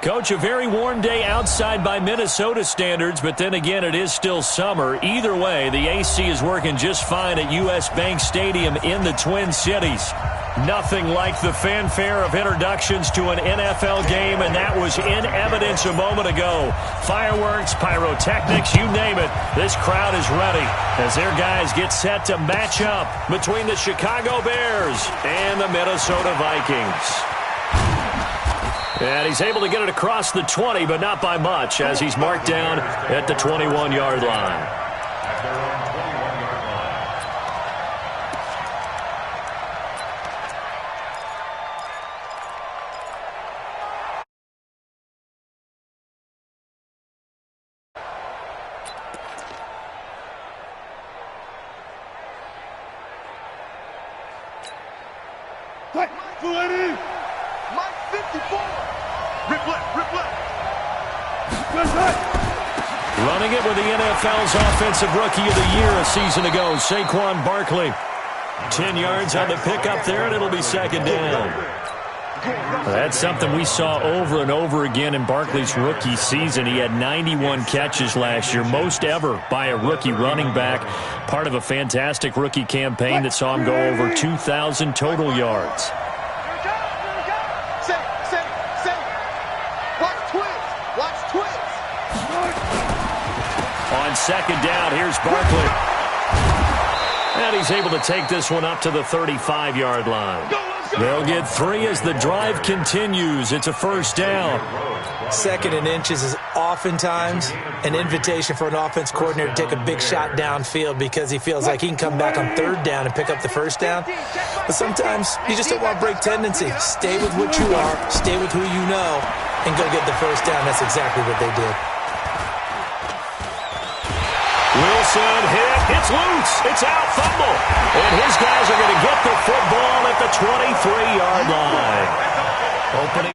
Coach, a very warm day outside by Minnesota standards, but then again, it is still summer. Either way, the AC is working just fine at U.S. Bank Stadium in the Twin Cities. Nothing like the fanfare of introductions to an NFL game, and that was in evidence a moment ago. Fireworks, pyrotechnics, you name it. This crowd is ready as their guys get set to match up between the Chicago Bears and the Minnesota Vikings. And he's able to get it across the 20, but not by much, as he's marked down at the 21-yard line. Running it with the NFL's Offensive Rookie of the Year a season ago, Saquon Barkley. 10 yards on the pickup there, and it'll be second down. That's something we saw over and over again in Barkley's rookie season. He had 91 catches last year, most ever by a rookie running back. Part of a fantastic rookie campaign that saw him go over 2,000 total yards. On second down, here's Barkley. And he's able to take this one up to the 35-yard line. They'll get 3 as the drive continues. It's a first down. Second and inches is oftentimes an invitation for an offense coordinator to take a big shot downfield because he feels like he can come back on third down and pick up the first down. But sometimes you just don't want to break tendency. Stay with what you are, stay with who you know, and go get the first down. That's exactly what they did. Wilson hit. It's loose. It's out. Fumble. And his guys are going to get the football at the 23-yard line. Opening.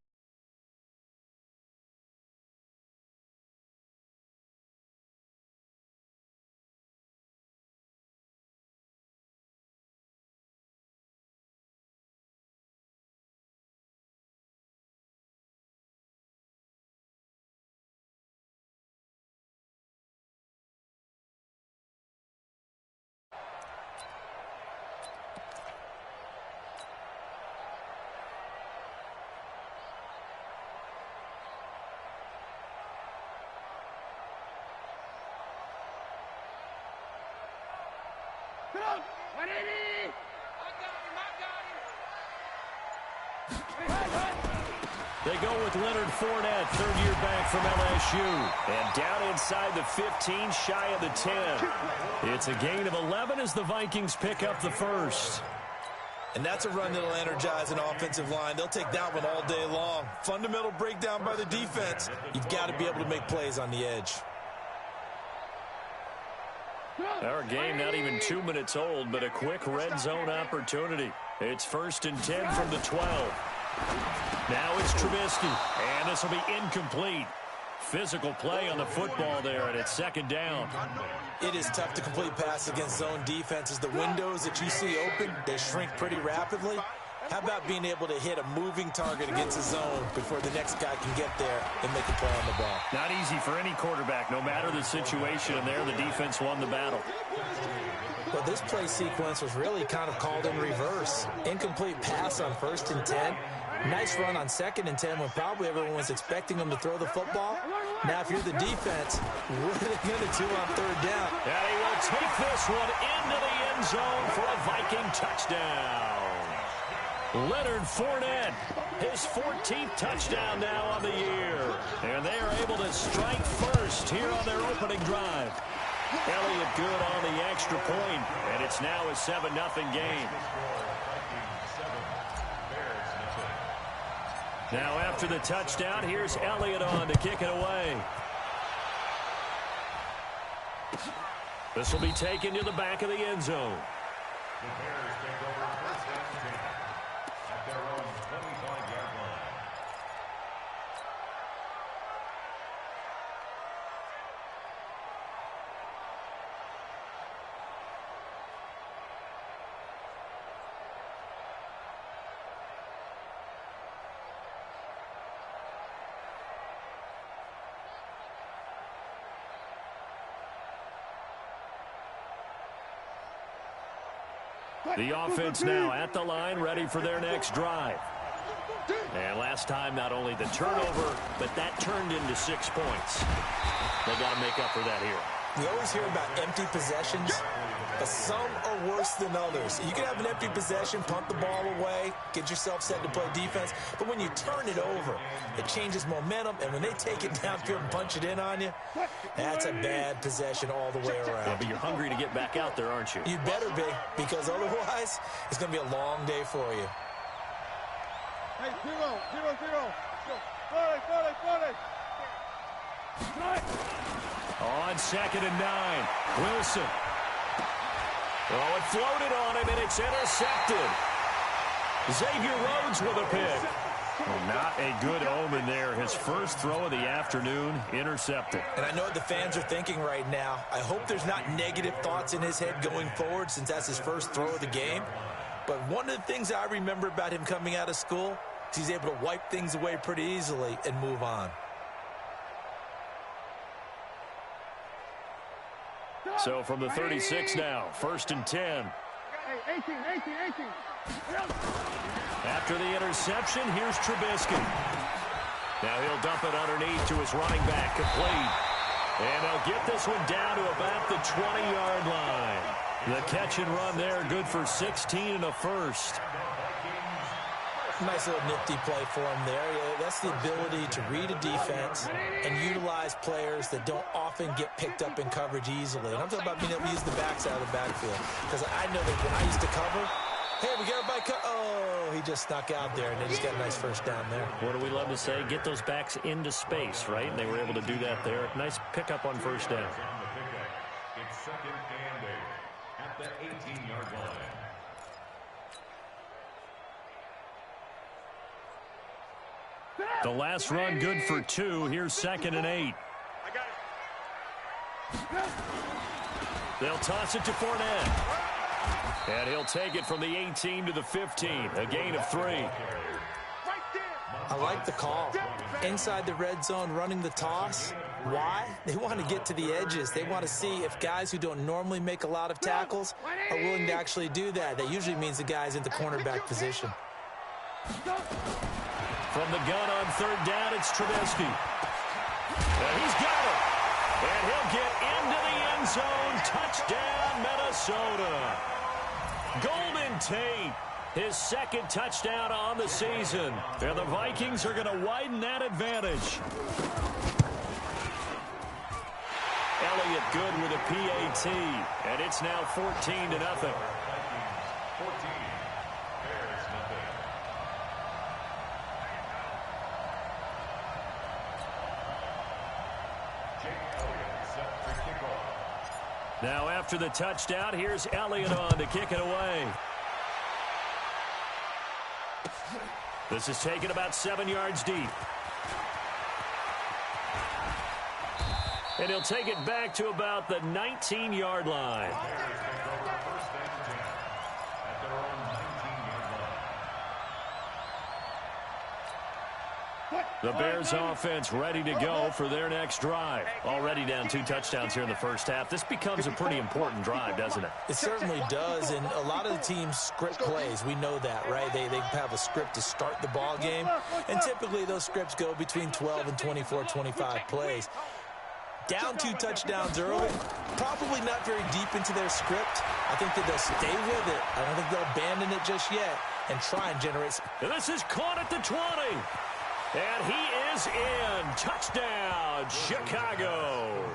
They go with Leonard Fournette, third-year back from LSU. And down inside the 15, shy of the 10. It's a gain of 11 as the Vikings pick up the first. And that's a run that'll energize an offensive line. They'll take that one all day long. Fundamental breakdown by the defense. You've got to be able to make plays on the edge. Our game not even 2 minutes old, but a quick red zone opportunity. It's 1st and 10 from the 12. Now it's Trubisky, and this will be incomplete. Physical play on the football there, and it's second down. It is tough to complete passes against zone defenses. The windows that you see open, they shrink pretty rapidly. How about being able to hit a moving target against a zone before the next guy can get there and make a play on the ball? Not easy for any quarterback, no matter the situation, and there the defense won the battle. Well, this play sequence was really kind of called in reverse. Incomplete pass on 1st and 10. Nice run on 2nd and 10 when probably everyone was expecting them to throw the football. Now, if you're the defense, what are they going to do on 3rd down? And he will take this one into the end zone for a Viking touchdown. Leonard Fournette, his 14th touchdown now on the year. And they are able to strike first here on their opening drive. Elliott good on the extra point, and it's now a 7-0 game. Now after the touchdown, here's Elliott on to kick it away. This will be taken to the back of the end zone. The offense now at the line, ready for their next drive. And last time, not only the turnover, but that turned into 6 points. They got to make up for that here. We always hear about empty possessions, but some are worse than others. You can have an empty possession, punt the ball away, get yourself set to play defense, but when you turn it over, it changes momentum, and when they take it downfield and punch it in on you, that's a bad possession all the way around. Yeah, but you're hungry to get back out there, aren't you? You better be, because otherwise, it's going to be a long day for you. Hey, 0-0-0. On 2nd and 9, Wilson. Oh, it floated on him, and it's intercepted. Xavier Rhodes with a pick. Well, not a good omen there. His first throw of the afternoon, intercepted. And I know what the fans are thinking right now. I hope there's not negative thoughts in his head going forward since that's his first throw of the game. But one of the things I remember about him coming out of school is he's able to wipe things away pretty easily and move on. So from the 36 now, 1st and 10. 18. After the interception, here's Trubisky. Now he'll dump it underneath to his running back, complete. And they'll get this one down to about the 20-yard line. The catch and run there, good for 16 and a first. Nice little nifty play for him there. Yeah, that's the ability to read a defense and utilize players that don't often get picked up in coverage easily. And I'm talking about being able to use the backs out of the backfield. Because I know that when I used to cover, hey, we got a bike. Oh, he just snuck out there, and they just got a nice first down there. What do we love to say? Get those backs into space, right? And they were able to do that there. Nice pickup on first down. It's 2nd and 8 at the 18-yard line. The last run good for 2. Here's 2nd and 8. They'll toss it to Fournette. And he'll take it from the 18 to the 15. A gain of 3. I like the call. Inside the red zone, running the toss. Why? They want to get to the edges. They want to see if guys who don't normally make a lot of tackles are willing to actually do that. That usually means the guy's in the cornerback position. From the gun on 3rd down, it's Trubisky. And he's got it. And he'll get into the end zone. Touchdown, Minnesota. Golden Tate, his 2nd touchdown on the season. And the Vikings are going to widen that advantage. Elliott good with a PAT. And it's now 14-0. Now after the touchdown, here's Elliott on to kick it away. This is taken about 7 yards deep. And he'll take it back to about the 19-yard line. The Bears offense ready to go for their next drive. Already down 2 touchdowns here in the first half. This becomes a pretty important drive, doesn't it? It certainly does, and a lot of the teams script plays. We know that, right? They have a script to start the ball game, and typically those scripts go between 12 and 24, 25 plays. Down 2 touchdowns early, probably not very deep into their script. I think that they'll stay with it. I don't think they'll abandon it just yet and try and generate some. This is caught at the 20. And he is in. Touchdown, Chicago.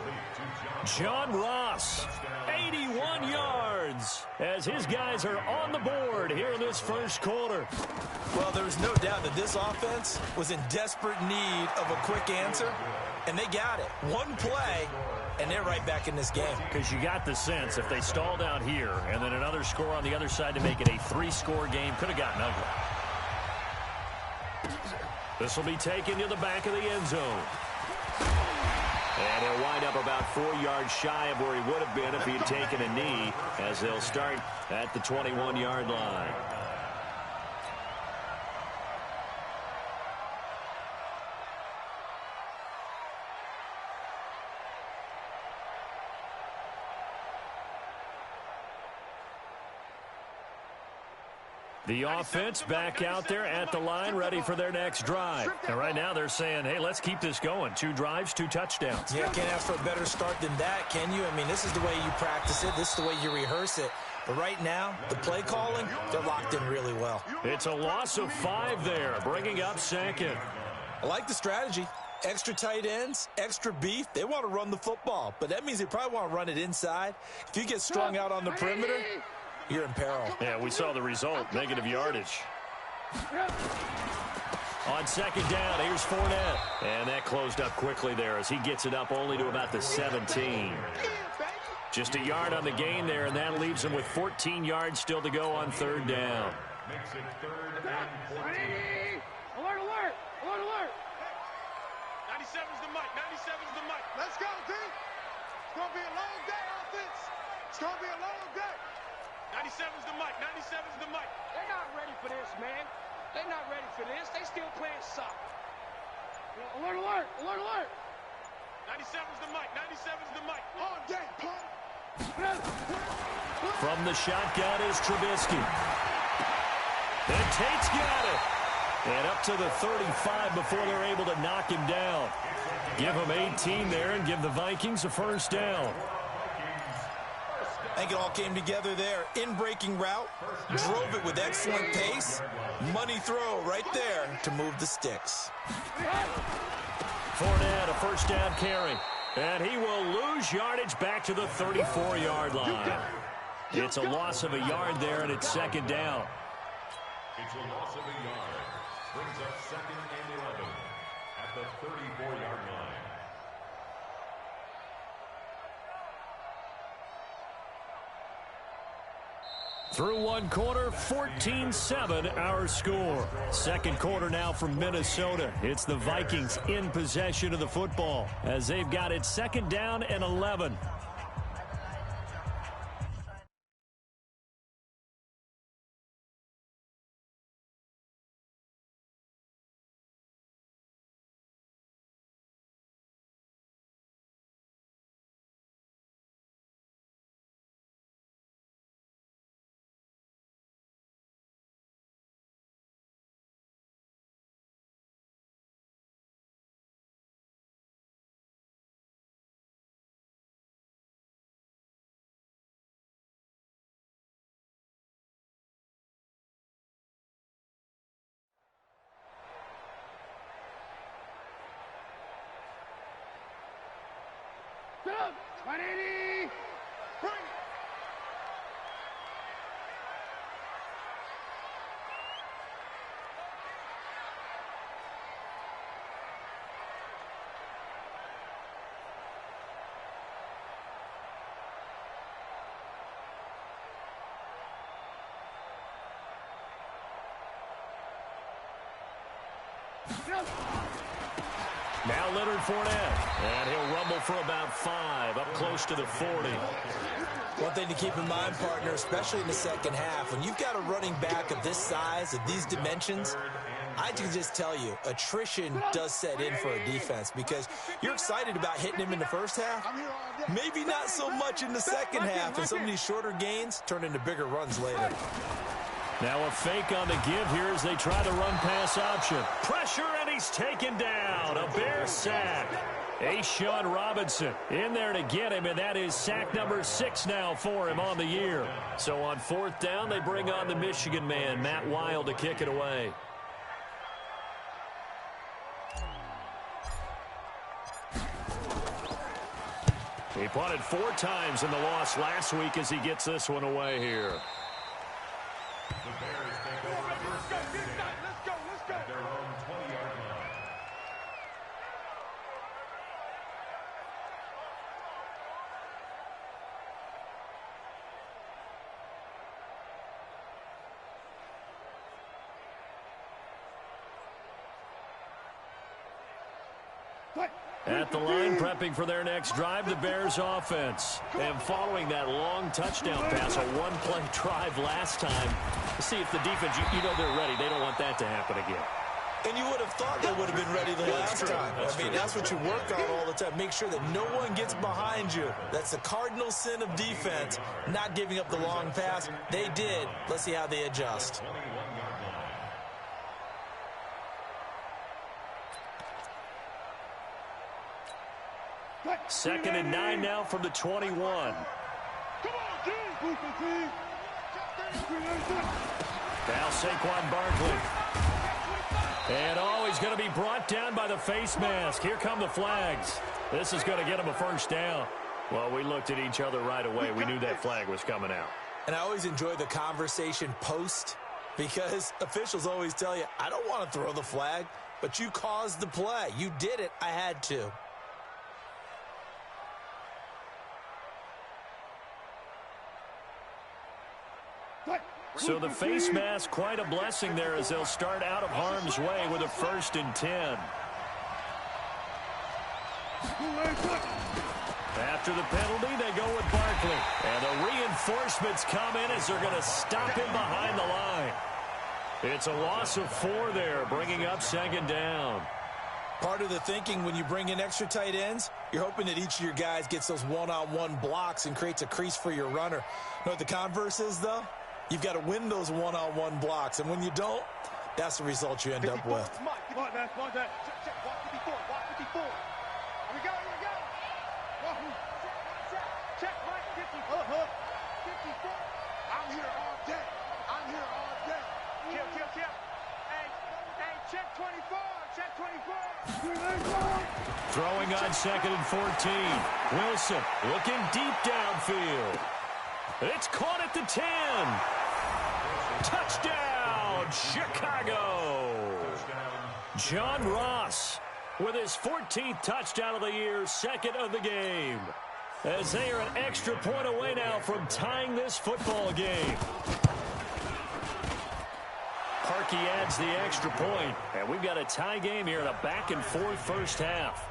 John Ross, 81 yards, as his guys are on the board here in this first quarter. Well, there's no doubt that this offense was in desperate need of a quick answer, and they got it. One play, and they're right back in this game. Because you got the sense if they stalled out here and then another score on the other side to make it a 3-score game, could have gotten ugly. This will be taken to the back of the end zone. And he'll wind up about 4 yards shy of where he would have been if he had taken a knee, as they'll start at the 21-yard line. The offense back out there at the line, ready for their next drive. And right now they're saying, hey, let's keep this going. 2 drives, 2 touchdowns. Yeah, can't ask for a better start than that, can you? I mean, this is the way you practice it. This is the way you rehearse it. But right now, the play calling, they're locked in really well. It's a loss of 5 there, bringing up second. I like the strategy. Extra tight ends, extra beef. They want to run the football, but that means they probably want to run it inside. If you get strung out on the perimeter, you're in peril. Yeah, we saw the result, negative yardage. On second down, here's Fournette. And that closed up quickly there as he gets it up only to about the 17. Just a yard on the gain there, and that leaves him with 14 yards still to go on third down. Makes it 3rd and 14. Alert, alert, alert, alert. 97's the mic, 97's the mic. Let's go, D. It's going to be a long day, offense. It's going to be a long day. 97's the mic, 97's the mic. They're not ready for this, man. They're not ready for this. They still playing soccer. Alert, alert, alert, alert. 97's the mic, 97's the mic. On deck, pump. From the shotgun is Trubisky. And Tate's got it. And up to the 35 before they're able to knock him down. Give him 18 there and give the Vikings a first down. I think it all came together there. In-breaking route, drove it with excellent pace. Money throw right there to move the sticks. Fournette, a first down carry. And he will lose yardage back to the 34-yard line. It's a loss of a yard there, and it's second down. It's a loss of a yard. Brings up 2nd and 11 at the 34-yard line. Through one quarter, 14-7 our score. Second quarter now from Minnesota. It's the Vikings in possession of the football as they've got it second down and 11. Get up. 180. Bring it. Now Leonard Fournette, and he'll rumble for about 5, up close to the 40. One thing to keep in mind, partner, especially in the second half, when you've got a running back of this size, of these dimensions, I can just tell you, attrition does set in for a defense because you're excited about hitting him in the first half. Maybe not so much in the second half, and some of these shorter gains turn into bigger runs later. Now a fake on the give here as they try the run-pass option. Pressure, and he's taken down. A Bear sack. A'Shawn Robinson in there to get him, and that is sack number 6 now for him on the year. So on fourth down, they bring on the Michigan man, Matt Wild, to kick it away. He punted 4 times in the loss last week as he gets this one away here. The Bears take over first and 10 at their own 20-yard line. At the line, prepping for their next drive, the Bears offense. And following that long touchdown pass, a one-play drive last time, see if the defense, you know they're ready. They don't want that to happen again. And you would have thought they would have been ready the last time. I mean, that's what you work on all the time. Make sure that no one gets behind you. That's the cardinal sin of defense, not giving up the long pass. They did. Let's see how they adjust. Second and 9 now from the 21. Come on, team. Now Saquon Barkley. And he's going to be brought down by the face mask. Here come the flags. This is going to get him a first down. Well, we looked at each other right away. We knew that flag was coming out. And I always enjoy the conversation post because officials always tell you, I don't want to throw the flag, but you caused the play. You did it. I had to. So the face mask, quite a blessing there as they'll start out of harm's way with a 1st and 10. After the penalty, they go with Barkley. And the reinforcements come in as they're going to stop him behind the line. It's a loss of 4 there, bringing up 2nd down. Part of the thinking when you bring in extra tight ends, you're hoping that each of your guys gets those one-on-one blocks and creates a crease for your runner. You know what the converse is, though? You've got to win those one-on-one blocks, and when you don't, that's the result you end up with. Check, watch 54, watch 54. Here we go. Check, Mike, 54. 54. I'm here all day. Kill. Hey, check 24. Throwing on 2nd and 14. Wilson looking deep downfield. It's caught at the 10. Touchdown, Chicago. John Ross with his 14th touchdown of the year, 2nd of the game. As they are an extra point away now from tying this football game. Parkey adds the extra point, and we've got a tie game here in a back-and-forth first half.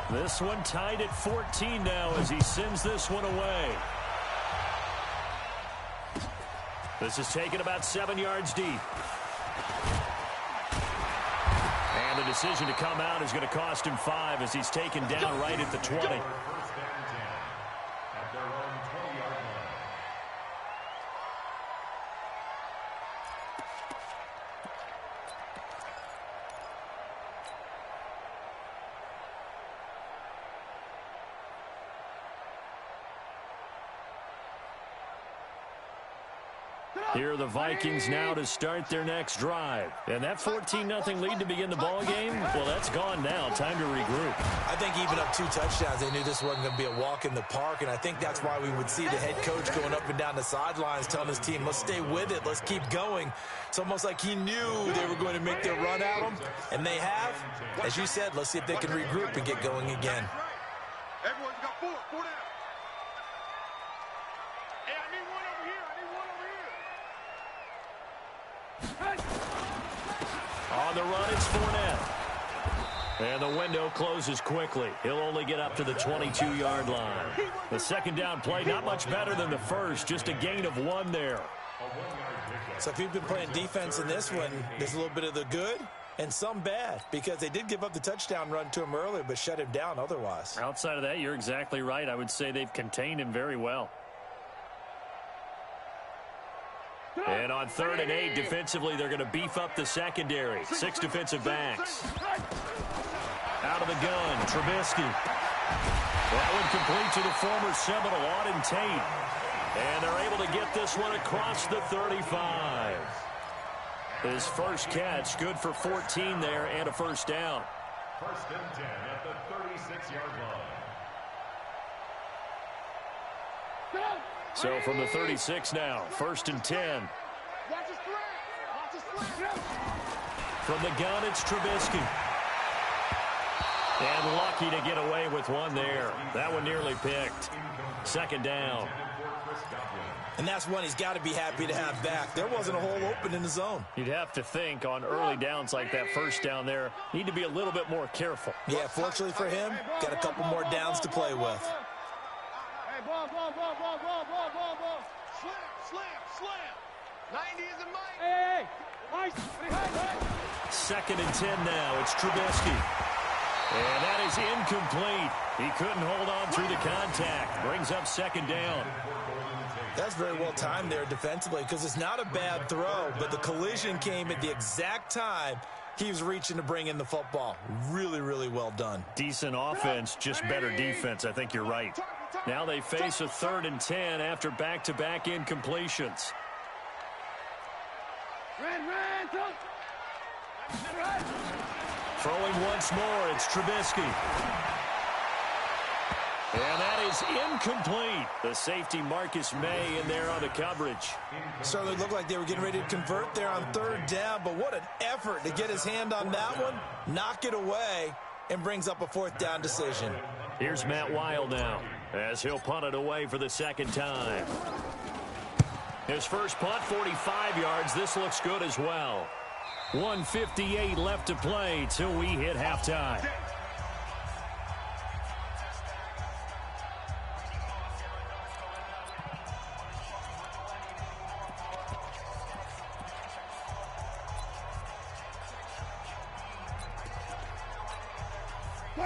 This one tied at 14 now as he sends this one away. This is taken about 7 yards deep. And the decision to come out is going to cost him 5 as he's taken down right at the 20. Here are the Vikings now to start their next drive. And that 14-0 lead to begin the ball game, well, that's gone now. Time to regroup. I think even up 2 touchdowns, they knew this wasn't going to be a walk in the park, and I think that's why we would see the head coach going up and down the sidelines telling his team, let's stay with it, let's keep going. It's almost like he knew they were going to make their run at him, and they have. As you said, let's see if they can regroup and get going again. Everyone's got 4 down. Hey, I need one over here. On the run, it's Fournette. And the window closes quickly. He'll only get up to the 22-yard line. The 2nd down play, not much better than the first. Just a gain of 1 there. So if you've been playing defense in this one, there's a little bit of the good and some bad, because they did give up the touchdown run to him earlier, but shut him down otherwise. Outside of that, you're exactly right. I would say they've contained him very well. And on 3rd and 8, defensively, they're going to beef up the secondary. 6 defensive backs. Out of the gun, Trubisky. That one complete to the former Seminole, Auden Tate. And they're able to get this one across the 35. His first catch, good for 14 there and a first down. 1st and 10 at the 36-yard line. So from the 36 now, 1st and 10. Watch his flag. From the gun, it's Trubisky. And lucky to get away with one there. That one nearly picked. 2nd down. And that's one he's got to be happy to have back. There wasn't a hole open in the zone. You'd have to think on early downs like that first down there, need to be a little bit more careful. Yeah, fortunately for him, got a couple more downs to play with. Hey, ball. Slip. Slam. 90 is the mic. Hey, nice. 2nd and 10 now. It's Trubisky. And that is incomplete. He couldn't hold on through the contact. Brings up 2nd down. That's very well timed there defensively because it's not a bad throw, but the collision came at the exact time he was reaching to bring in the football. Really, really well done. Decent offense, just better defense. I think you're right. Now they face a 3rd and 10 after back-to-back incompletions. Throwing once more, it's Trubisky. And that is incomplete. The safety Marcus May in there on the coverage. Certainly looked like they were getting ready to convert there on 3rd down, but what an effort to get his hand on that one, knock it away, and brings up a 4th down decision. Here's Matt Weil now as he'll punt it away for the 2nd time. His first punt, 45 yards. This looks good as well. 1:58 left to play till we hit halftime.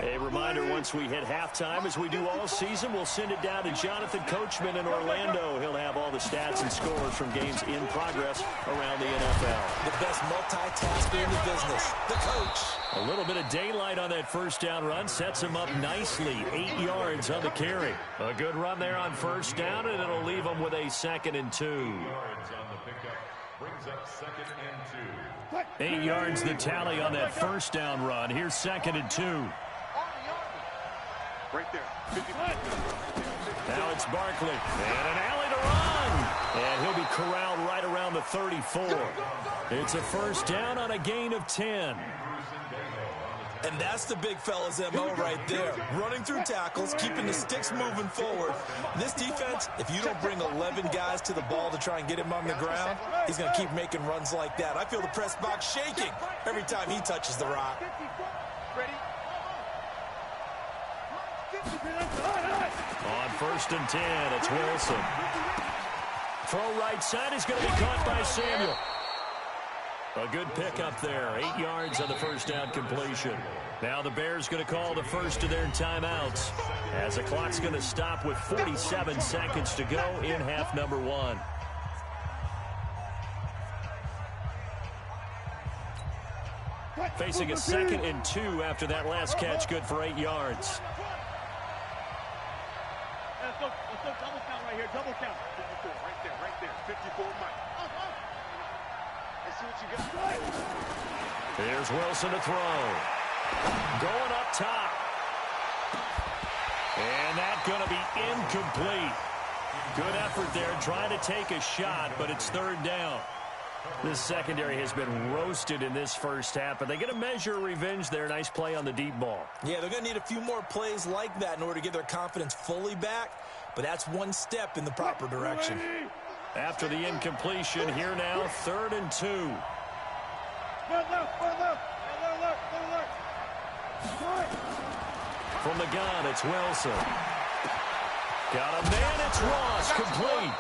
A reminder, once we hit halftime, as we do all season, we'll send it down to Jonathan Coachman in Orlando. He'll have all the stats and scores from games in progress around the NFL. The best multitasker in the business, the coach. A little bit of daylight on that 1st down run sets him up nicely. 8 yards on the carry. A good run there on 1st down, and it'll leave him with a 2nd and 2. 8 yards on the pickup. Brings up 2nd and 2. 8 yards the tally on that 1st down run. Here's 2nd and 2. Right there. 50. Now it's Barkley. And an alley to run. And he'll be corralled right around the 34. It's a 1st down on a gain of 10. And that's the big fella's MO right there. Running through tackles, keeping the sticks moving forward. This defense, if you don't bring 11 guys to the ball to try and get him on the ground, he's going to keep making runs like that. I feel the press box shaking every time he touches the rock. Ready? On 1st and 10, it's Wilson. Throw right side is going to be caught by Samuel. A good pickup there. 8 yards on the 1st down completion. Now the Bears going to call the first of their timeouts as the clock's going to stop with 47 seconds to go in half number 1. Facing a 2nd and 2 after that last catch, good for 8 yards. Let's go double count right here. Double count. 54, right there. 54 Mike. Let's see what you got. Here's Wilson to throw. Going up top. And that's going to be incomplete. Good effort there, trying to take a shot, but it's 3rd down. This secondary has been roasted in this first half, but they get a measure of revenge there. Nice play on the deep ball. Yeah, they're going to need a few more plays like that in order to get their confidence fully back, but that's one step in the proper direction. After the incompletion, here now, 3rd and 2. From the gun, it's Wilson. Got a man, it's Ross, complete.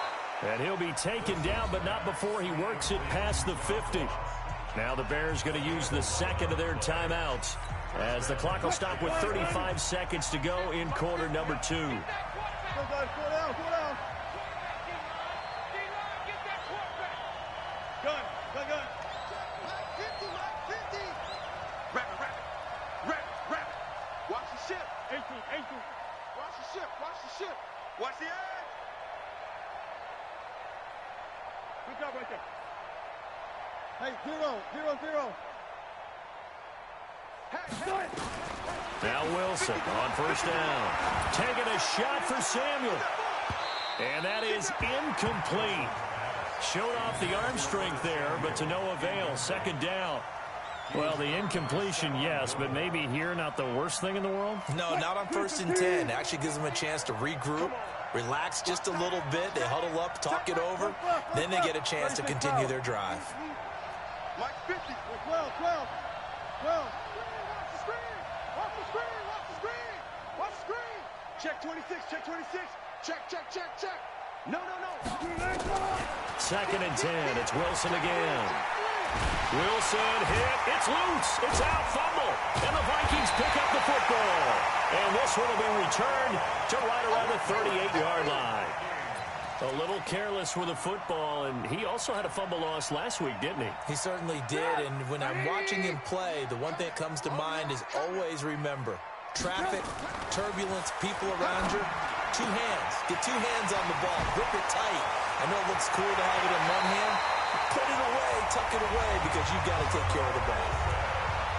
And he'll be taken down, but not before he works it past the 50. Now the Bears going to use the 2nd of their timeouts as the clock will stop with 35 seconds to go in quarter number 2. Go down. Gun. Mike 50. Rapid. Watch the ship. 18. Watch the ship. Watch the edge. Good job right there. Hey, 0. Now Wilson on 1st down. Taking a shot for Samuel. And that is incomplete. Showed off the arm strength there, but to no avail. 2nd down. Well, the incompletion, yes, but maybe here not the worst thing in the world? No, not on 1st and 10. Actually gives them a chance to regroup, relax just a little bit. They huddle up, talk it over. Then they get a chance to continue their drive. Mike 50. 12. Watch the screen. Watch the screen. Check 26. Check. No. 2nd and 10. It's Wilson again. Wilson hit. It's loose. It's out. Fumble. And the Vikings pick up the football. And this one will be returned to right around the 38-yard line. A little careless with the football, and he also had a fumble loss last week, didn't he? He certainly did, and when I'm watching him play, the one thing that comes to mind is always remember, traffic, turbulence, people around you, 2 hands. Get 2 hands on the ball. Grip it tight. I know it looks cool to have it in one hand. Put it away, tuck it away, because you've got to take care of the ball.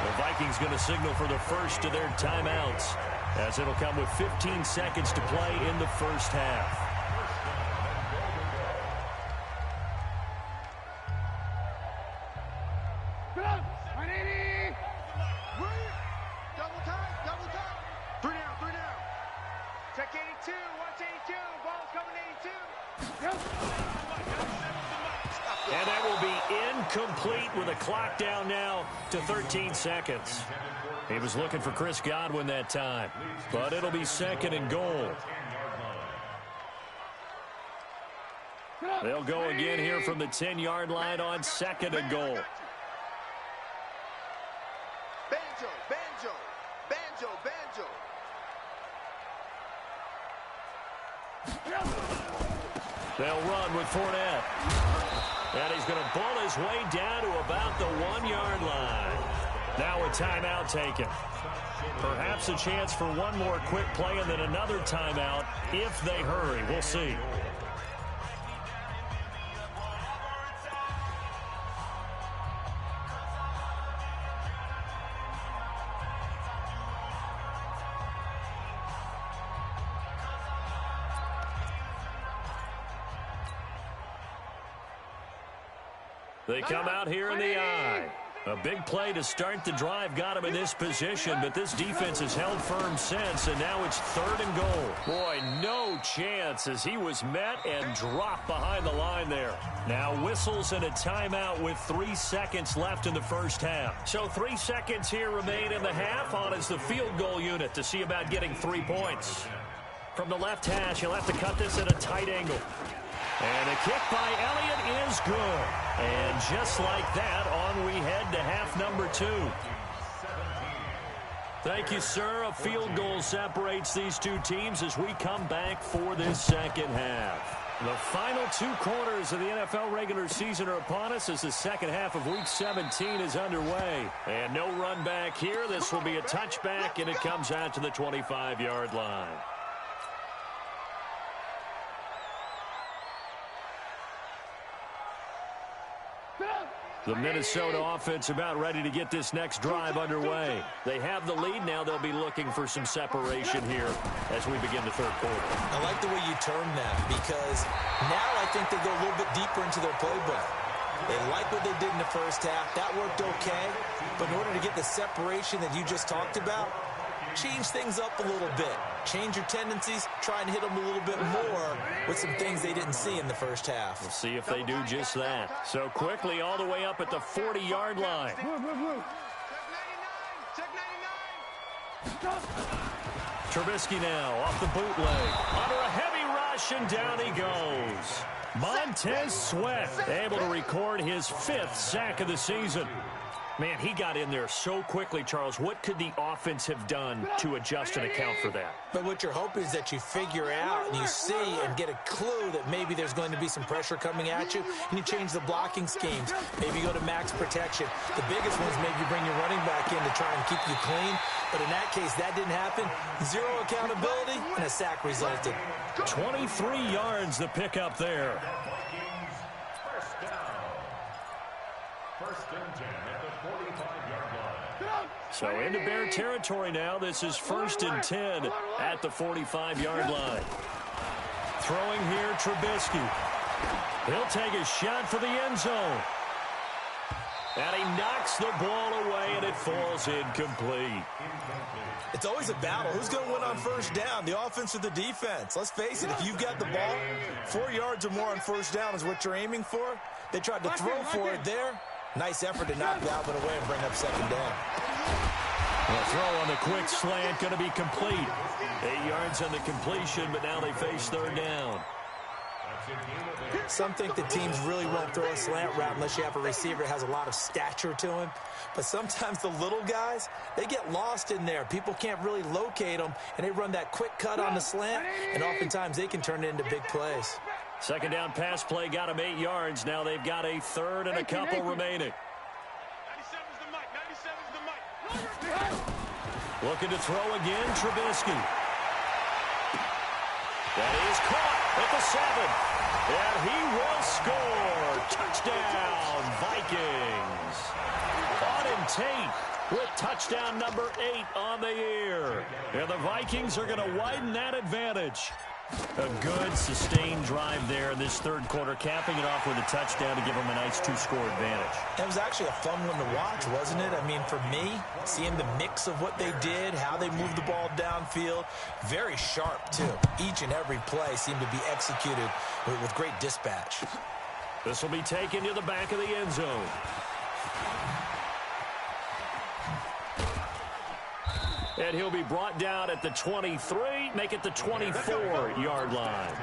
The Vikings going to signal for the first of their timeouts, as it'll come with 15 seconds to play in the first half. And that will be incomplete with a clock down now to 13 seconds. He was looking for Chris Godwin that time, but it'll be 2nd and goal. They'll go again here from the 10-yard line on 2nd and goal. Banjo, banjo, banjo, banjo. They'll run with Fournette. And he's going to bull his way down to about the 1-yard line. Now a timeout taken. Perhaps a chance for one more quick play and then another timeout if they hurry. We'll see. They come out here in the eye. A big play to start the drive got him in this position, but this defense has held firm since, and now it's 3rd and goal. Boy, no chance as he was met and dropped behind the line there. Now whistles and a timeout with 3 seconds left in the first half. So 3 seconds here remain in the half on as the field goal unit to see about getting 3 points. From the left hash, he'll have to cut this at a tight angle. And a kick by Elliott is good. And just like that, on we head to half number 2. Thank you, sir. A field goal separates these two teams as we come back for this second half. The final 2 quarters of the NFL regular season are upon us as the second half of Week 17 is underway. And no run back here. This will be a touchback, and it comes out to the 25-yard line. The Minnesota offense about ready to get this next drive underway. They have the lead now. They'll be looking for some separation here as we begin the 3rd quarter. I like the way you term that because now I think they go a little bit deeper into their playbook. They like what they did in the first half. That worked okay. But in order to get the separation that you just talked about, change things up a little bit. Change your tendencies. Try and hit them a little bit more with some things they didn't see in the first half. We'll see if they do just that. So quickly all the way up at the 40-yard line. Trubisky now off the bootleg. Under a heavy rush, and down he goes. Montez Sweat able to record his 5th sack of the season. Man, he got in there so quickly, Charles. What could the offense have done to adjust and account for that? But what you're hoping is that you figure out and you see and get a clue that maybe there's going to be some pressure coming at you, and you change the blocking schemes. Maybe you go to max protection. The biggest one is maybe you bring your running back in to try and keep you clean. But in that case, that didn't happen. 0 accountability, and a sack resulted. 23 yards the pickup there. First and 10 at the 45-yard line. So into Bear territory now. This is 1st and 10 at the 45-yard line. Throwing here, Trubisky. He'll take a shot for the end zone. And he knocks the ball away, and it falls incomplete. It's always a battle. Who's going to win on first down, the offense or the defense? Let's face it, if you've got the ball, 4 yards or more on first down is what you're aiming for. They tried to throw for it there. Nice effort to knock Dalvin away and bring up 2nd down. The throw on the quick slant going to be complete. 8 yards on the completion, but now they face 3rd down. Some think the teams really won't throw a slant route unless you have a receiver that has a lot of stature to him. But sometimes the little guys, they get lost in there. People can't really locate them, and they run that quick cut on the slant, and oftentimes they can turn it into big plays. Second down pass play got them 8 yards. Now they've got a third and a couple remaining. 97's the mic. 97's the mic. Looking to throw again, Trubisky. That is caught at the 7. And he will score. Touchdown, Vikings. Auden Tate with touchdown number 8 on the year. And the Vikings are going to widen that advantage. A good, sustained drive there in this third quarter, capping it off with a touchdown to give them a nice 2-score advantage. It was actually a fun one to watch, wasn't it? I mean, for me, seeing the mix of what they did, how they moved the ball downfield, very sharp, too. Each and every play seemed to be executed with great dispatch. This will be taken to the back of the end zone. And he'll be brought down at the 23, make it the 24-yard line.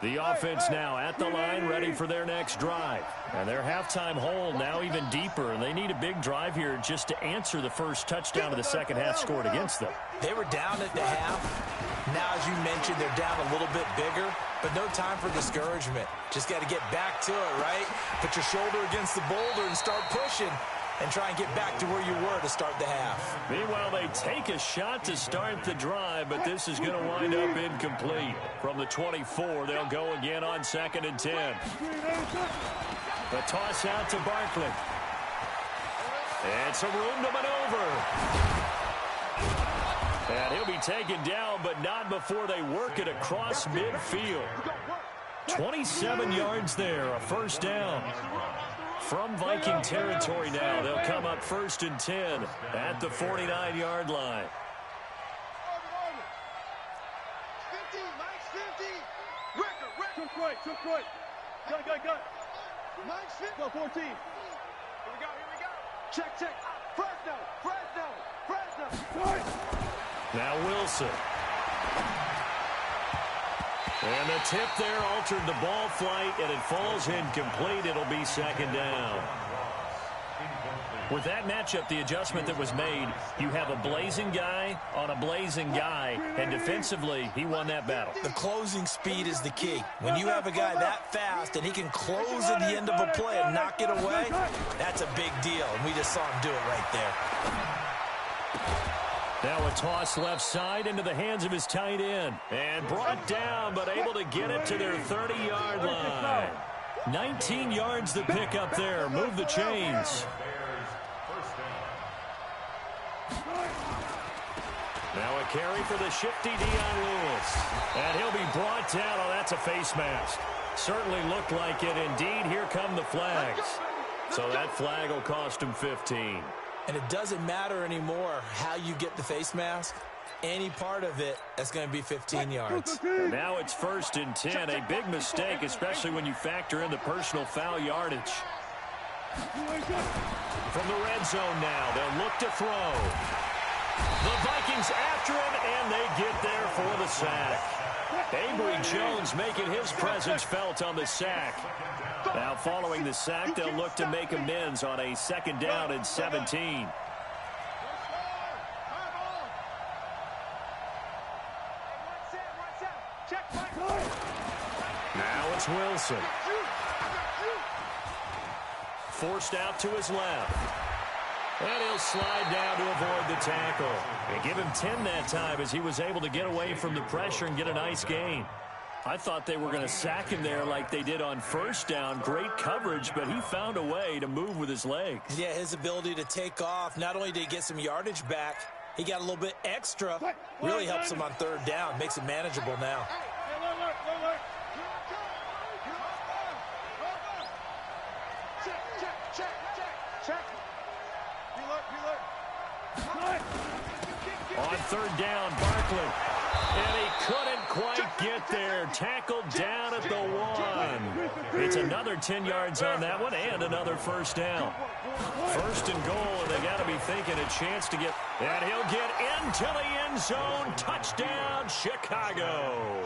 The offense now at the line, ready for their next drive. And their halftime hole now even deeper, and they need a big drive here just to answer the first touchdown of the second half scored against them. They were down at the half. Now, as you mentioned, they're down a little bit bigger, but no time for discouragement. Just got to get back to it, right? Put your shoulder against the boulder and start pushing and try and get back to where you were to start the half. Meanwhile, they take a shot to start the drive, but this is going to wind up incomplete. From the 24, they'll go again on 2nd and 10. The toss out to Barkley. And some room to maneuver. And he'll be taken down, but not before they work it across midfield. 27 yards there, a first down. From Viking territory now, they'll come up 1st and 10 at the 49-yard line. 50, Mike's 50. Record. Took right. Go. Mike's 50. Go, 14. Here we go. Check. Fresno. Now Wilson. And the tip there altered the ball flight, and it falls incomplete. It'll be 2nd down. With that matchup, the adjustment that was made, you have a blazing guy on a blazing guy, and defensively, he won that battle. The closing speed is the key. When you have a guy that fast and he can close at the end of a play and knock it away, that's a big deal, and we just saw him do it right there. Now a toss left side into the hands of his tight end. And brought down, but able to get it to their 30-yard line. 19 yards to pick up there. Move the chains. Now a carry for the shifty Dion Lewis. And he'll be brought down. Oh, that's a face mask. Certainly looked like it. Indeed, here come the flags. So that flag will cost him 15. And it doesn't matter anymore how you get the face mask. Any part of it, that's going to be 15 yards. And now it's 1st and 10. A big mistake, especially when you factor in the personal foul yardage. From the red zone now, they'll look to throw. The Vikings after him, and they get there for the sack. Avery Jones making his presence felt on the sack. Now following the sack, they'll look to make amends on a 2nd down and 17. Now it's Wilson. Forced out to his left. And he'll slide down to avoid the tackle. And give him 10 that time as he was able to get away from the pressure and get a nice gain. I thought they were going to sack him there like they did on 1st down. Great coverage, but he found a way to move with his legs. Yeah, his ability to take off, not only did he get some yardage back, he got a little bit extra. Really helps him on 3rd down, makes it manageable now. Check. On 3rd down, Barkley. And he couldn't quite get there. Tackled down at the 1. It's another 10 yards on that one and another first down. First and goal, and they got to be thinking a chance to get, and he'll get into the end zone. Touchdown, Chicago.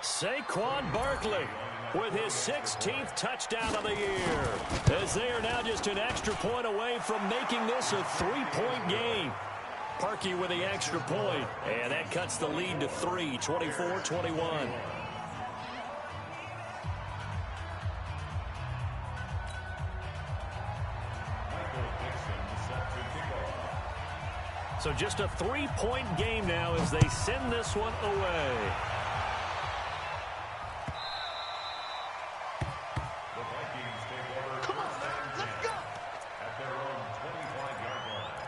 Saquon Barkley with his 16th touchdown of the year, as they are now just an extra point away from making this a 3-point game. Parkey with the extra point, and that cuts the lead to 3, 24-21. So just a 3-point game now as they send this one away. The Vikings take over. Come on, let's go. At their own 25-yard line.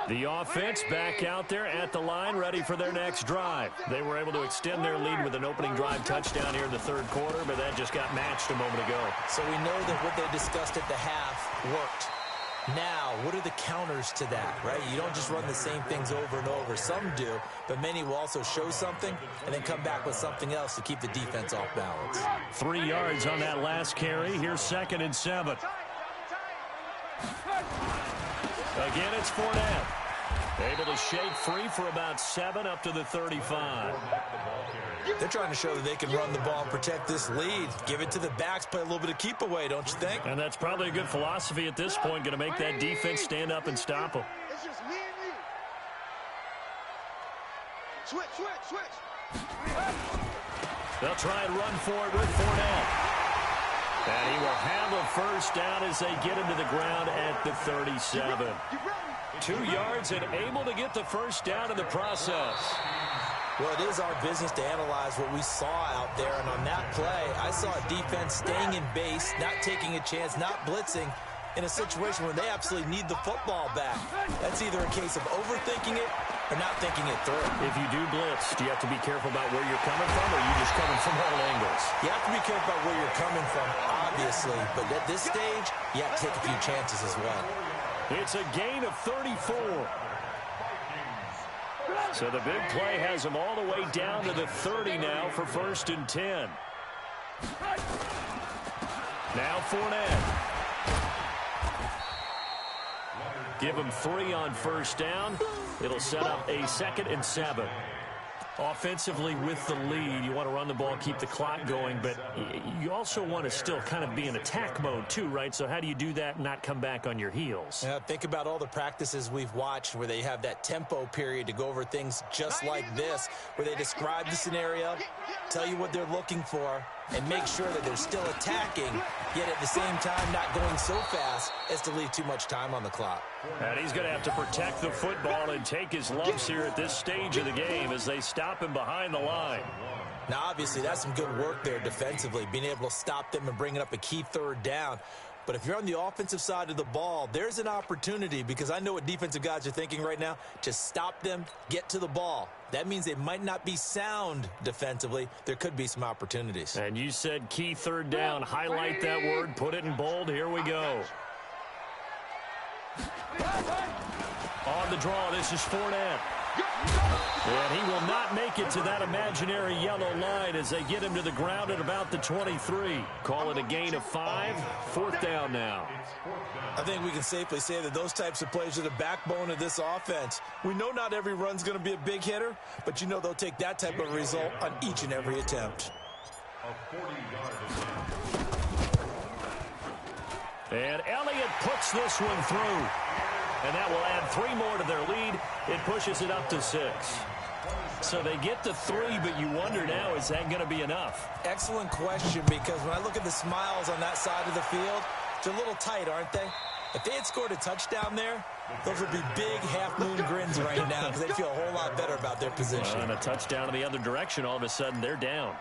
The offense back out there at the line, ready for their next drive. They were able to extend their lead with an opening drive touchdown here in the third quarter, but that just got matched a moment ago. So we know that what they discussed at the half worked. Now, what are the counters to that, right? You don't just run the same things over and over. Some do, but many will also show something and then come back with something else to keep the defense off balance. 3 yards on that last carry. Here's 2nd and 7. Again, it's Fournette. Able to shake free for about 7 up to the 35. They're trying to show that they can run the ball and protect this lead. Give it to the backs, play a little bit of keep away, don't you think? And that's probably a good philosophy at this point, going to make that defense stand up and stop them. It's just me and you. Switch. They'll try and run for it with Fournette. And he will have a first down as they get him to the ground at the 37. 2 yards and able to get the first down in the process. Well, it is our business to analyze what we saw out there. And on that play, I saw a defense staying in base, not taking a chance, not blitzing in a situation where they absolutely need the football back. That's either a case of overthinking it or not thinking it through. If you do blitz, do you have to be careful about where you're coming from, or are you just coming from all angles? You have to be careful about where you're coming from, obviously. But at this stage, you have to take a few chances as well. It's a gain of 34. So the big play has them all the way down to the 30 now for 1st and 10. Now Fournette. Give them 3 on first down. It'll set up a 2nd and 7. Offensively with the lead, you want to run the ball, keep the clock going, but you also want to still kind of be in attack mode too, right? So how do you do that and not come back on your heels? Yeah, think about all the practices we've watched where they have that tempo period to go over things just like this, where they describe the scenario, tell you what they're looking for, and make sure that they're still attacking, yet at the same time not going so fast as to leave too much time on the clock. And he's going to have to protect the football and take his lumps here at this stage of the game as they stop him behind the line. Now, obviously, that's some good work there defensively, being able to stop them and bringing up a key 3rd down. But if you're on the offensive side of the ball, there's an opportunity, because I know what defensive guys are thinking right now, to stop them, get to the ball. That means they might not be sound defensively. There could be some opportunities. And you said key 3rd down. Highlight that word, put it in bold. Here we go. On the draw, this is Fournette. And he will not make it to that imaginary yellow line as they get him to the ground at about the 23. Call it a gain of 5. 4th down now. I think we can safely say that those types of plays are the backbone of this offense. We know not every run's going to be a big hitter, but you know they'll take that type of result on each and every attempt. A 40-yard attempt. And Elliott puts this one through. And that will add 3 more to their lead. It pushes it up to 6. So they get to 3, but you wonder now, is that going to be enough? Excellent question, because when I look at the smiles on that side of the field, they're a little tight, aren't they? If they had scored a touchdown there, those would be big half-moon grins right now because they feel a whole lot better about their position. And a touchdown in the other direction, all of a sudden they're down.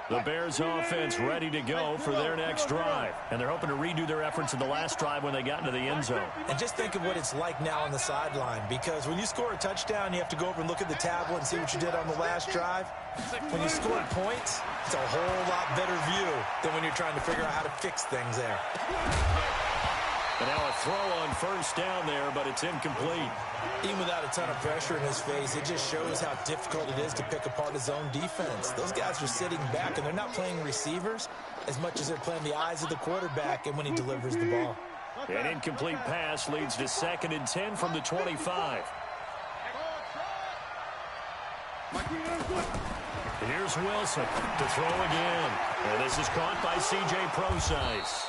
The Bears offense ready to go for their next drive. And they're hoping to redo their efforts in the last drive when they got into the end zone. And just think of what it's like now on the sideline, because when you score a touchdown, you have to go over and look at the tablet and see what you did on the last drive. When you score points, it's a whole lot better view than when you're trying to figure out how to fix things there. And now a throw on first down there, but it's incomplete. Even without a ton of pressure in his face, it just shows how difficult it is to pick apart his own defense. Those guys are sitting back, and they're not playing receivers as much as they're playing the eyes of the quarterback and when he delivers the ball. An incomplete pass leads to 2nd and 10 from the 25. Here's Wilson to throw again. And this is caught by C.J. Prosise.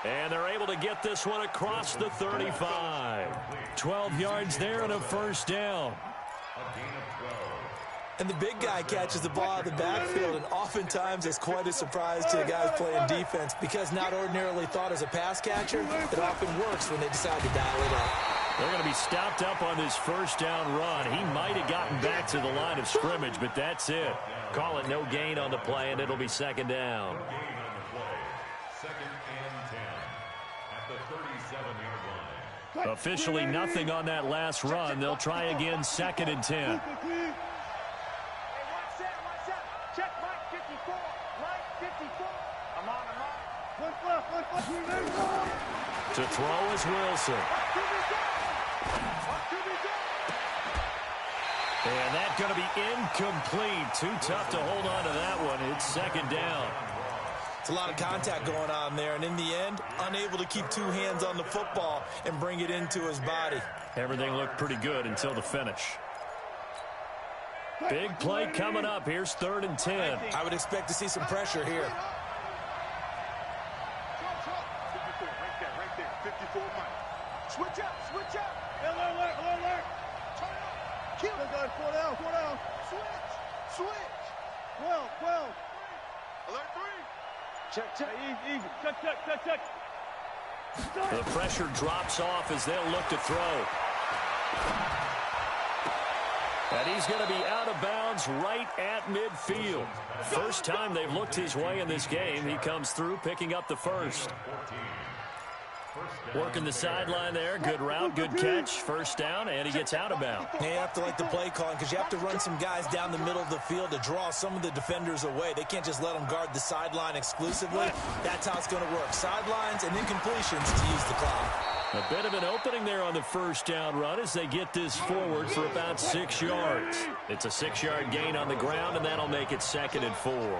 And they're able to get this one across the 35. 12 yards there and a first down. And the big guy catches the ball out of the backfield, and oftentimes it's quite a surprise to the guys playing defense because not ordinarily thought as a pass catcher, it often works when they decide to dial it up. They're going to be stopped up on this first down run. He might have gotten back to the line of scrimmage, but that's it. Call it no gain on the play, and it'll be 2nd down. Officially nothing on that last run. They'll try again, 2nd and 10. Check Mike 54. Mike 54. I'm on. To throw is Wilson. And that's going to be incomplete. Too tough to hold on to that one. It's 2nd down. It's a lot of contact going on there, and in the end, unable to keep two hands on the football and bring it into his body. Everything looked pretty good until the finish. Big play coming up. Here's 3rd and 10. I would expect to see some pressure here. Right there. 54 Mike. Switch up. Alert. Turn up. Kill. Guys, 4 down. Switch. 12. Alert 3. Check. Easy. Check. The pressure drops off as they'll look to throw. And he's going to be out of bounds right at midfield. First time they've looked his way in this game. He comes through picking up the first. Working the sideline there. Good route, good catch. First down, and he gets out of bounds. You have to like the play calling because you have to run some guys down the middle of the field to draw some of the defenders away. They can't just let them guard the sideline exclusively. That's how it's going to work. Sidelines and incompletions to use the clock. A bit of an opening there on the first down run as they get this forward for about 6 yards. It's a 6-yard gain on the ground, and that'll make it 2nd and 4. Brings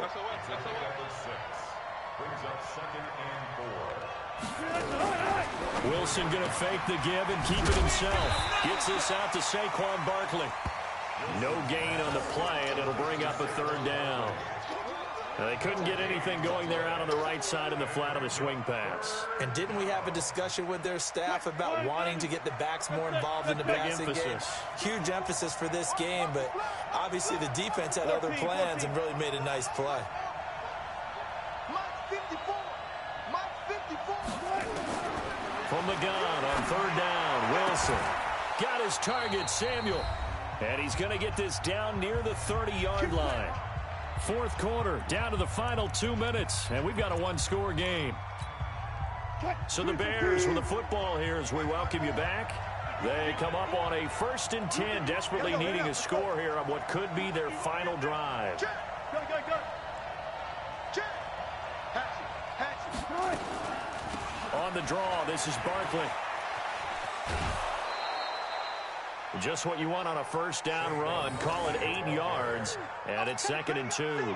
up 2nd and 4. Wilson going to fake the give and keep it himself. Gets this out to Saquon Barkley. No gain on the play, and it'll bring up a 3rd down. Now, they couldn't get anything going there out on the right side in the flat of the swing pass. And didn't we have a discussion with their staff about wanting to get the backs more involved in the passing game? Huge emphasis for this game, but obviously the defense had other plans and really made a nice play. Mike 54. From the gun on 3rd down, Wilson. Got his target, Samuel. And he's going to get this down near the 30-yard line. 4th quarter, down to the final 2 minutes, and we've got a 1-score game. So the Bears with the football here as we welcome you back. They come up on a 1st and 10, desperately needing a score here on what could be their final drive. Go. On the draw, this is Barkley. Just what you want on a first down run. Call it 8 yards, and it's 2nd and 2.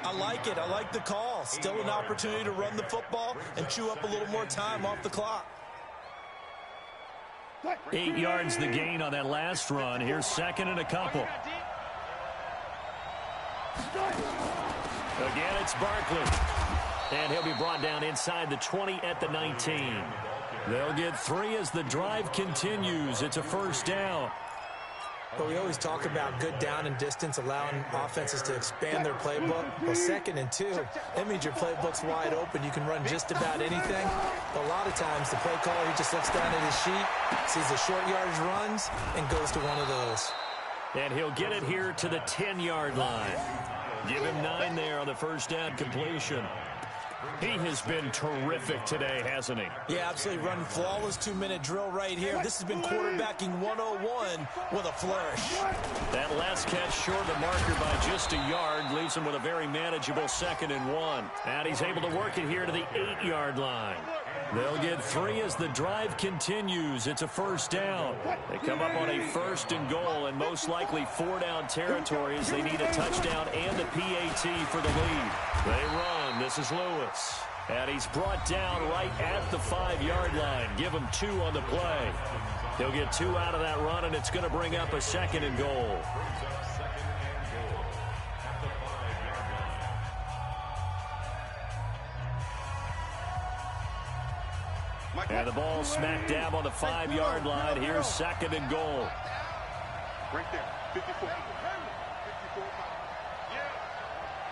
I like it. I like the call. Still an opportunity to run the football and chew up a little more time off the clock. 8 yards the gain on that last run. Here's 2nd and a couple. Again, it's Barkley. And he'll be brought down inside the 20 at the 19. They'll get 3 as the drive continues. It's a first down. But we always talk about good down and distance, allowing offenses to expand their playbook. Well, 2nd and 2, that means your playbook's wide open. You can run just about anything. But a lot of times, the play caller, he just looks down at his sheet, sees the short yardage runs, and goes to one of those. And he'll get it here to the 10-yard line. Give him 9 there on the first down completion. He has been terrific today, hasn't he? Yeah, absolutely. Running flawless 2-minute drill right here. This has been quarterbacking 101 with a flourish. That last catch short of the marker by just a yard leaves him with a very manageable 2nd and 1. And he's able to work it here to the 8-yard line. They'll get 3 as the drive continues. It's a first down. They come up on a 1st and goal, and most likely 4-down territory as they need a touchdown and a PAT for the lead. They run. This is Lewis. And he's brought down right at the 5-yard line. Give him 2 on the play. He'll get 2 out of that run, and it's going to bring up a 2nd and goal. And the ball smack dab on the 5-yard line. Here's 2nd and goal. Right there, 54. 54. Yeah.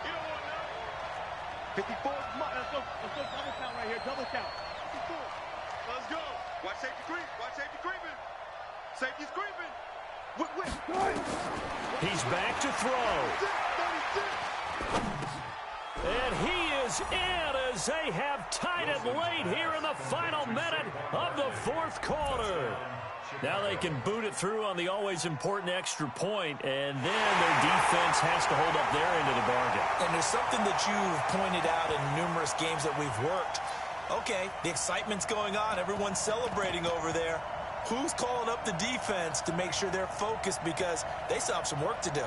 You don't want that. 54. Let's go double count right here. Double count. 54. Let's go. Watch safety creep. Watch safety creeping. Safety's creeping. He's back to throw. 36. And he is in as they have tied it late here in the final minute of the 4th quarter. Now they can boot it through on the always important extra point, and then their defense has to hold up their end of the bargain. And there's something that you've pointed out in numerous games that we've worked. Okay, the excitement's going on. Everyone's celebrating over there. Who's calling up the defense to make sure they're focused because they still have some work to do?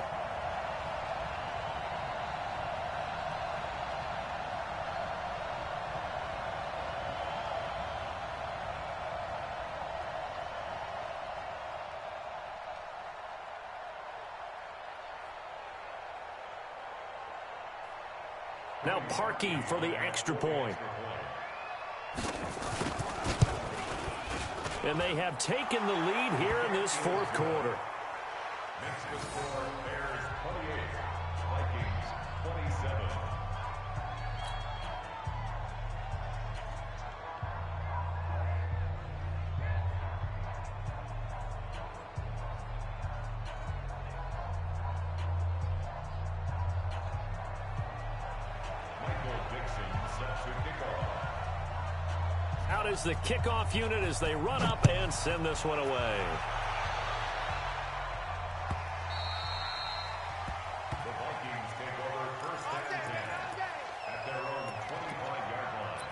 Now Parkey for the extra point. And they have taken the lead here in this 4th quarter. Next to score, Bears 28, Vikings 27. Out is the kickoff unit as they run up and send this one away. The Vikings take over 1st and 10 at their own 25-yard line.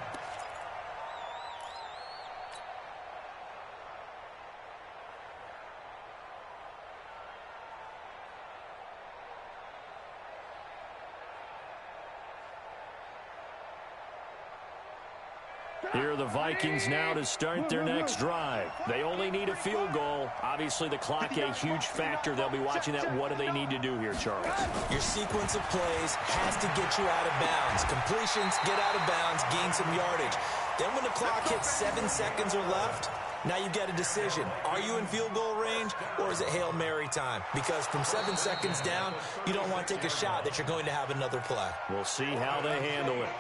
Here are the Vikings now to start their next drive. They only need a field goal. Obviously, the clock a huge factor. They'll be watching that. What do they need to do here, Charles? Your sequence of plays has to get you out of bounds. Completions, get out of bounds, gain some yardage. Then when the clock hits 7 seconds or left, now you get a decision. Are you in field goal range, or is it Hail Mary time? Because from 7 seconds down, you don't want to take a shot that you're going to have another play. We'll see how they handle it.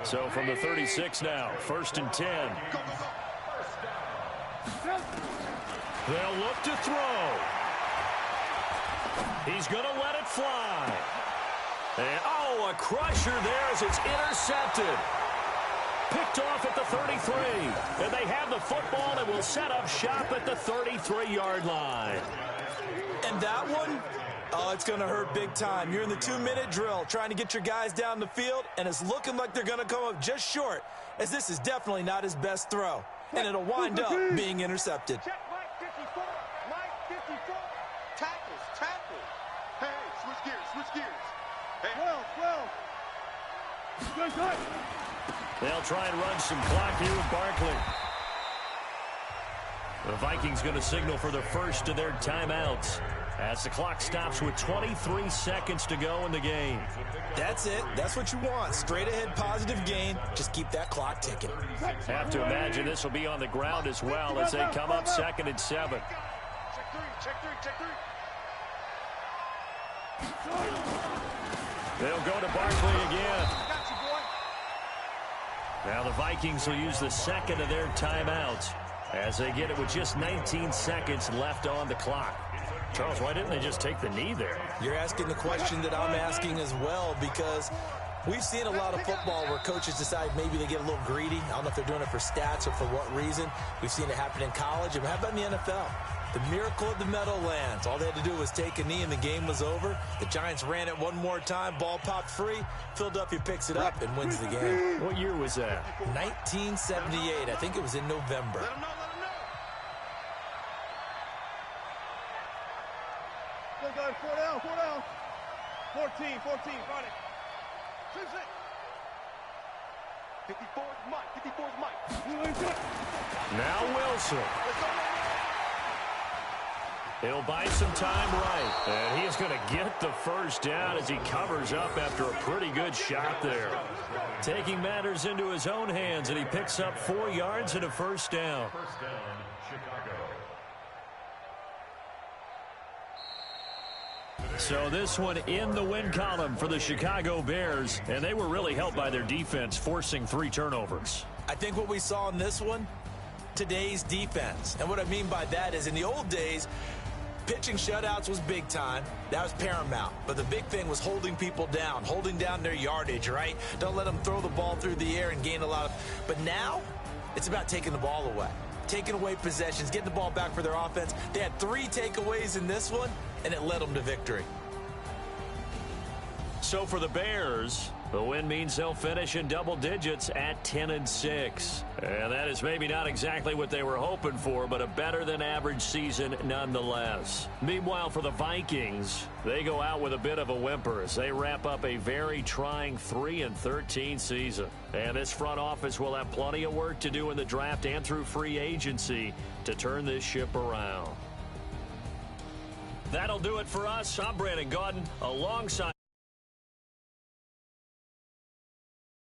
So from the 36 now, 1st and 10. They'll look to throw. He's going to let it fly. And, oh, a crusher there as it's intercepted. Picked off at the 33. And they have the football and will set up shop at the 33-yard line. And that one, oh, it's going to hurt big time. You're in the 2-minute drill trying to get your guys down the field, and it's looking like they're going to come up just short, as this is definitely not his best throw. And it'll wind up being intercepted. Check Mike 54. Mike 54. Tackles. Hey, switch gears. Hey. 12. They'll try and run some clock here with Barkley. The Vikings going to signal for the first of their timeouts as the clock stops with 23 seconds to go in the game. That's it. That's what you want. Straight ahead positive gain. Just keep that clock ticking. Have to imagine this will be on the ground as well as they come up 2nd and 7. Check three. They'll go to Barkley again. Got you, boy. Now the Vikings will use the 2nd of their timeouts as they get it with just 19 seconds left on the clock. Charles, why didn't they just take the knee there? You're asking the question that I'm asking as well, because we've seen a lot of football where coaches decide maybe they get a little greedy. I don't know if they're doing it for stats or for what reason. We've seen it happen in college. And how about in the NFL? The miracle of the Meadowlands. All they had to do was take a knee and the game was over. The Giants ran it one more time. Ball popped free. Philadelphia picks it up and wins the game. What year was that? 1978. I think it was in November. Let him know, let him know. Go, guys, 4 down, 4 down. 14, got it. 6. 54 is Mike, 54 is Mike. Now Wilson. Let's go, He'll buy some time right. And he is going to get the first down as he covers up after a pretty good shot there. Taking matters into his own hands, and he picks up 4 yards and a first down. First down, Chicago. So this one in the win column for the Chicago Bears, and they were really helped by their defense, forcing 3 turnovers. I think what we saw in this one, today's defense. And what I mean by that is in the old days, pitching shutouts was big time. That was paramount. But the big thing was holding people down, holding down their yardage, right? Don't let them throw the ball through the air and gain a lot of... But now, it's about taking the ball away. Taking away possessions, getting the ball back for their offense. They had 3 takeaways in this one, and it led them to victory. So for the Bears, the win means they'll finish in double digits at 10-6. And that is maybe not exactly what they were hoping for, but a better-than-average season nonetheless. Meanwhile, for the Vikings, they go out with a bit of a whimper as they wrap up a very trying 3-13 season. And this front office will have plenty of work to do in the draft and through free agency to turn this ship around. That'll do it for us. I'm Brandon Gaudin alongside